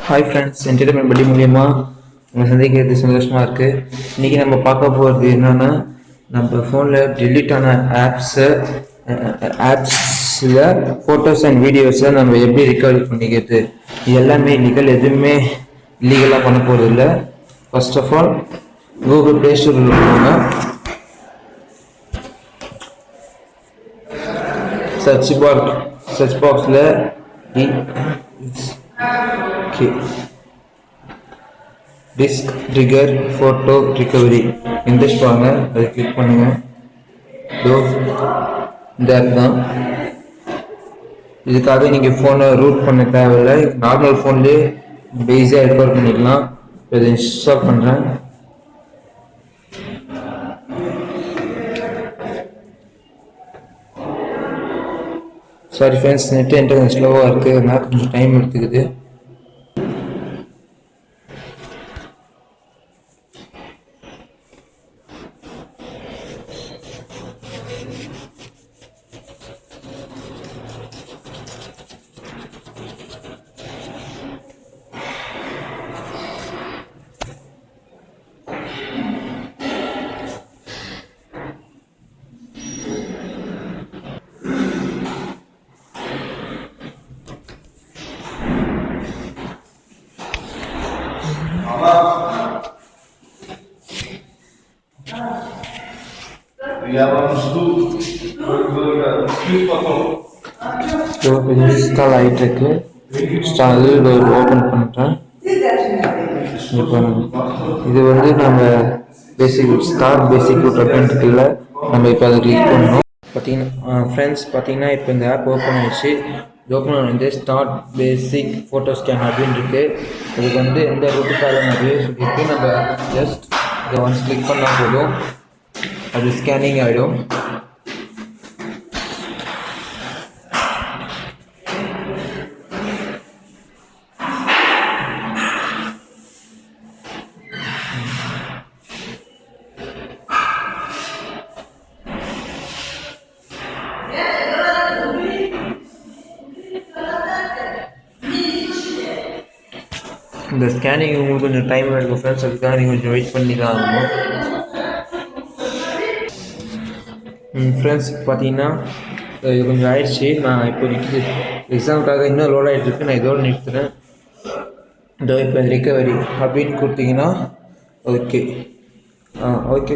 Hi friends, entertainment படி மூலியமாக உங்களை சந்திக்கிறது சந்தோஷமாக இருக்குது. இன்றைக்கி நம்ம பார்க்க போகிறது என்னென்னா, நம்ம ஃபோனில் டெலிட் ஆன ஆப்ஸில் ஃபோட்டோஸ் அண்ட் வீடியோஸை நம்ம எப்படி ரெக்கார்ட் பண்ணிக்கிறது. இது எல்லாமே இல்லீகல், எதுவுமே இல்லீகலாக பண்ண போகிறது இல்லை. First of all Google Play ஸ்டோரில் போங்க. சர்ச் பாக்ஸில் டிஸ்க் ட்ரிகர் ஃபோட்டோ ரிகவரி இன்ட்ரெஸ்ட் வாங்க, அதை கிளிக் பண்ணுங்க. இந்த ஆப் தான். இதுக்காக நீங்கள் ஃபோனை ரூட் பண்ண தேவையில்லை, நார்மல் ஃபோன்லேயே ஈஸியாக ரெக்கார்ட் பண்ணிக்கலாம். இதை இன்ஸ்டால் பண்ணுறேன். சாரி ஃப்ரெண்ட்ஸ், நெட் இன்டர்நெட் ஸ்லோவாக இருக்குது, அதனால் கொஞ்சம் டைம் எடுத்துக்குது. இன்ஸ்டால் ஆகிட்டு இருக்கு. ஓப்பன் பண்ணுறேன். இது வந்து நம்ம பேசிக் ரூட் அப்படின்றதுல நம்ம இப்போ அதை கிளிக் பண்ணணும். பார்த்தீங்கன்னா ஃப்ரெண்ட்ஸ், பார்த்தீங்கன்னா இப்போ இந்த ஆப் ஓப்பன் ஆயிடுச்சு. இது ஓப்பன் ஆனது ஸ்டார்ட் பேசிக் ஃபோட்டோ ஸ்கேன் அப்படின்னு இருக்கு. இதுக்கு வந்து எந்த ரூட்டுக்காக நிறைய சொல்லியிருக்கு. நம்ம ஜஸ்ட் இதை ஒன்ஸ் கிளிக் பண்ணால் போதும், அது ஸ்கேனிங் ஆகிடும். இந்த ஸ்கேனிங் உங்களுக்கு கொஞ்சம் டைம் எடுக்கும் ஃப்ரெண்ட்ஸ், அதுக்காக நீங்கள் கொஞ்சம் வெயிட் பண்ணி தான் ஆகணும். ஃப்ரெண்ட்ஸ், பார்த்தீங்கன்னா இது கொஞ்சம் ஆயிடுச்சு. நான் இப்போ எக்ஸாமுக்காக இன்னும் லோட் ஆகிட்டு இருக்கு. நான் இதோடு நிறுத்துறேன். இதோ இப்போ ரிகவரி அப்படின்னு கொடுத்தீங்கன்னா ஓகே.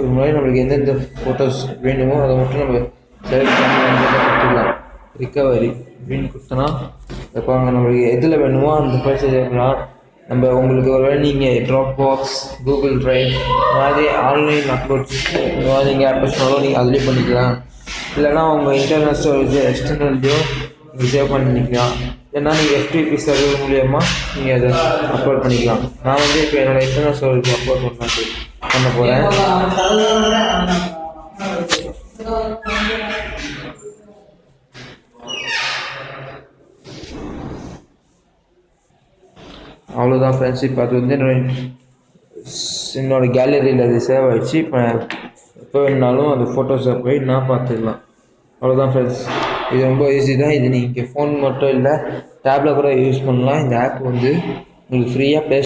முன்னாடி நம்மளுக்கு எந்தெந்த ஃபோட்டோஸ் வேணுமோ அதை மட்டும் நம்ம செலக்ட் பண்ணி கொடுத்துக்கலாம். ரிகவரி அப்படின்னு கொடுத்தோன்னா இப்போ நம்மளுக்கு எதில் வேணுமோ அந்த ஃபைல்ஸ் எடுக்கலாம். நம்ம உங்களுக்கு ஒரு வேளை நீங்கள் ட்ராப் பாக்ஸ், கூகுள் ட்ரைவ் மாதிரி ஆன்லைன் அப்லோட்ஸ் இந்த மாதிரி நீங்கள் ஆப் சொன்னாலும் நீங்கள் அதிலே பண்ணிக்கலாம். இல்லைனா உங்கள் இன்டர்னல் ஸ்டோரேஜ் எக்ஸ்டர்னல்லையும் நீங்கள் சேவ் பண்ணிக்கலாம். இல்லைனா நீங்கள் FTP சர்வர் மூலியமாக நீங்கள் அதை அப்லோட் பண்ணிக்கலாம். நான் வந்து இப்போ என்னோடய எக்ஸ்டர்னல் ஸ்டோரேஜ் அப்லோட் பண்ண போகிறேன். அவ்வளோதான் ஃப்ரெண்ட்ஸ். இப்போ அது வந்து என்னோடய கேலரியில் அது சேவ் ஆகிடுச்சு. இப்போ எப்போ வேணுனாலும் அந்த ஃபோட்டோஸை போய் நான் பார்த்துக்கலாம். அவ்வளோதான் ஃப்ரெண்ட்ஸ். இது ரொம்ப ஈஸி தான். இது நீங்கள் ஃபோன் மட்டும் இல்லை, டேப்பில் கூட யூஸ் பண்ணலாம். இந்த ஆப் வந்து உங்களுக்கு ஃப்ரீயாக